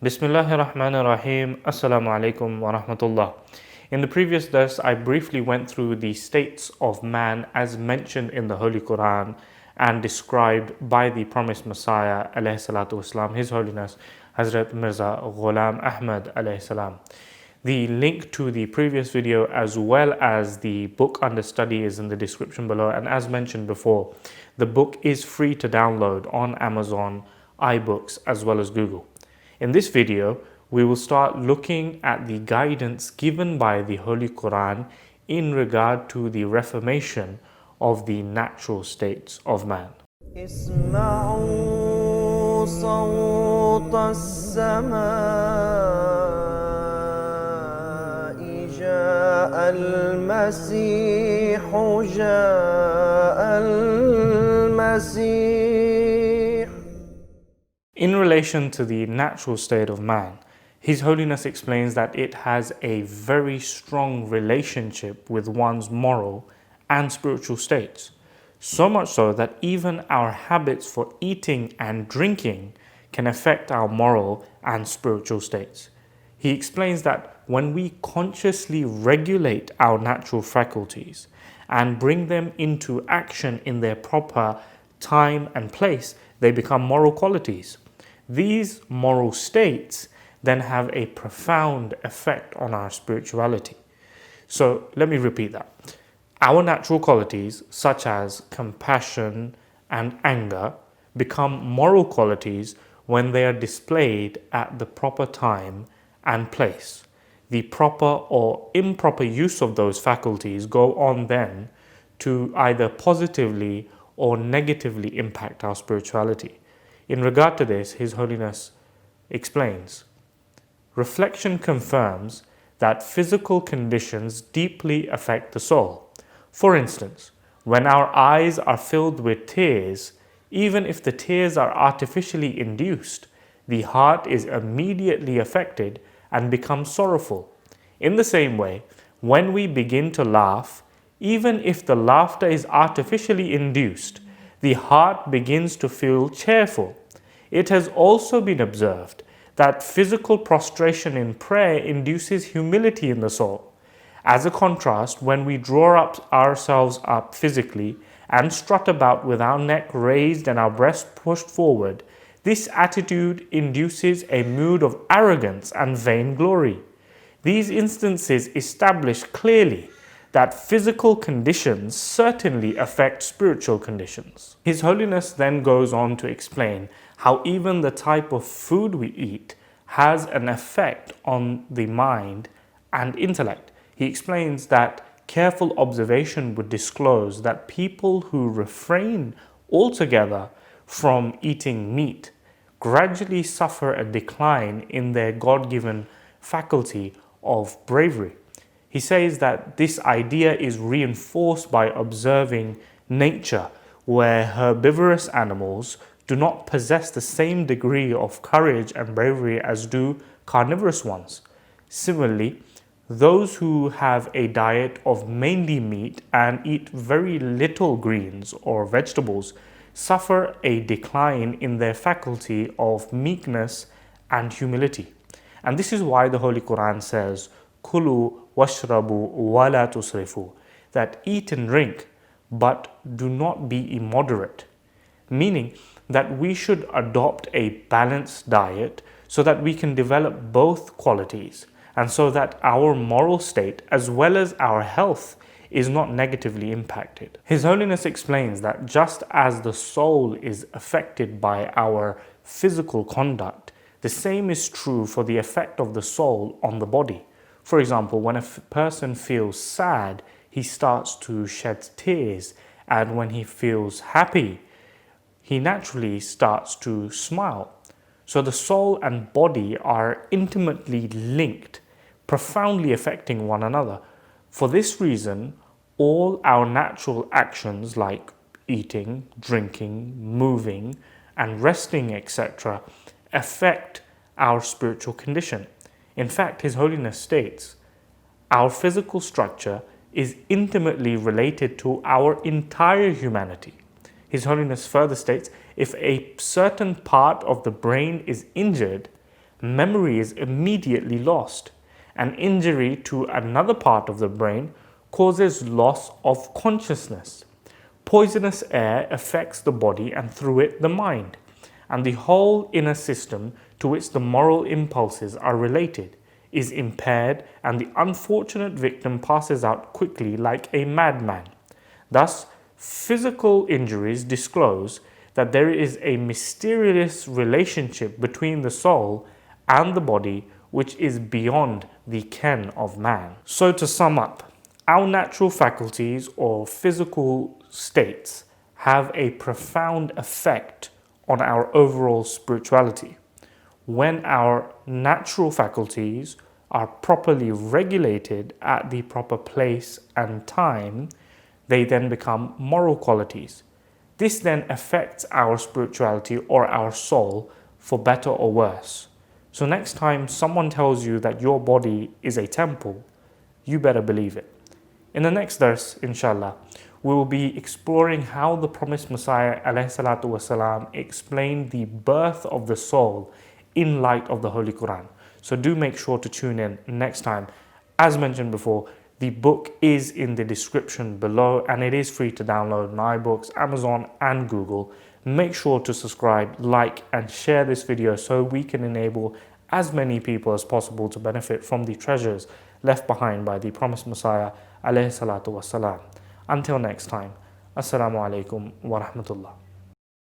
Bismillahir Rahmanir Rahim. Assalamu alaikum wa rahmatullah. In the previous verse, I briefly went through the states of man as mentioned in the Holy Quran and described by the Promised Messiah alayhi salatu wasalam, His Holiness Hazrat Mirza Ghulam Ahmad alayhi salam. The link to the previous video as well as the book understudy is in the description below, and as mentioned before, the book is free to download on Amazon, iBooks as well as Google. In this video, we will start looking at the guidance given by the Holy Quran in regard to the reformation of the natural states of man. اسمعوا صوت السماء جاء المسيح جاء المسيح. In relation to the natural state of man, His Holiness explains that it has a very strong relationship with one's moral and spiritual states. So much so that even our habits for eating and drinking can affect our moral and spiritual states. He explains that when we consciously regulate our natural faculties and bring them into action in their proper time and place, they become moral qualities. These moral states then have a profound effect on our spirituality. So let me repeat that. Our natural qualities, such as compassion and anger, become moral qualities when they are displayed at the proper time and place. The proper or improper use of those faculties go on then to either positively or negatively impact our spirituality. In regard to this, His Holiness explains, reflection confirms that physical conditions deeply affect the soul. For instance, when our eyes are filled with tears, even if the tears are artificially induced, the heart is immediately affected and becomes sorrowful. In the same way, when we begin to laugh, even if the laughter is artificially induced, the heart begins to feel cheerful. It has also been observed that physical prostration in prayer induces humility in the soul. As a contrast, when we draw ourselves up physically and strut about with our neck raised and our breast pushed forward, this attitude induces a mood of arrogance and vainglory. These instances establish clearly that physical conditions certainly affect spiritual conditions. His Holiness then goes on to explain how even the type of food we eat has an effect on the mind and intellect. He explains that careful observation would disclose that people who refrain altogether from eating meat gradually suffer a decline in their God-given faculty of bravery. He says that this idea is reinforced by observing nature, where herbivorous animals do not possess the same degree of courage and bravery as do carnivorous ones. Similarly, those who have a diet of mainly meat and eat very little greens or vegetables suffer a decline in their faculty of meekness and humility. And this is why the Holy Quran says, Kulu washrabu wa la tusrifu, that eat and drink, but do not be immoderate. Meaning that we should adopt a balanced diet so that we can develop both qualities and so that our moral state as well as our health is not negatively impacted. His Holiness explains that just as the soul is affected by our physical conduct, the same is true for the effect of the soul on the body. For example, when a person feels sad, he starts to shed tears, and when he feels happy, he naturally starts to smile. So the soul and body are intimately linked, profoundly affecting one another. For this reason, all our natural actions like eating, drinking, moving, and resting, etc., affect our spiritual condition. In fact, His Holiness states, our physical structure is intimately related to our entire humanity. His Holiness further states, if a certain part of the brain is injured, memory is immediately lost. An injury to another part of the brain causes loss of consciousness. Poisonous air affects the body and through it the mind, and the whole inner system to which the moral impulses are related is impaired, and the unfortunate victim passes out quickly like a madman. Thus, physical injuries disclose that there is a mysterious relationship between the soul and the body which is beyond the ken of man. So to sum up, our natural faculties or physical states have a profound effect on our overall spirituality. When our natural faculties are properly regulated at the proper place and time, they then become moral qualities. This then affects our spirituality or our soul for better or worse. So next time someone tells you that your body is a temple, you better believe it. In the next verse, inshallah, we will be exploring how the Promised Messiah ﷺ explained the birth of the soul in light of the Holy Quran. So do make sure to tune in next time. As mentioned before, the book is in the description below and it is free to download on iBooks, Amazon and Google. Make sure to subscribe, like and share this video so we can enable as many people as possible to benefit from the treasures left behind by the Promised Messiah ﷺ. Until next time, Assalamu alaikum wa rahmatullah.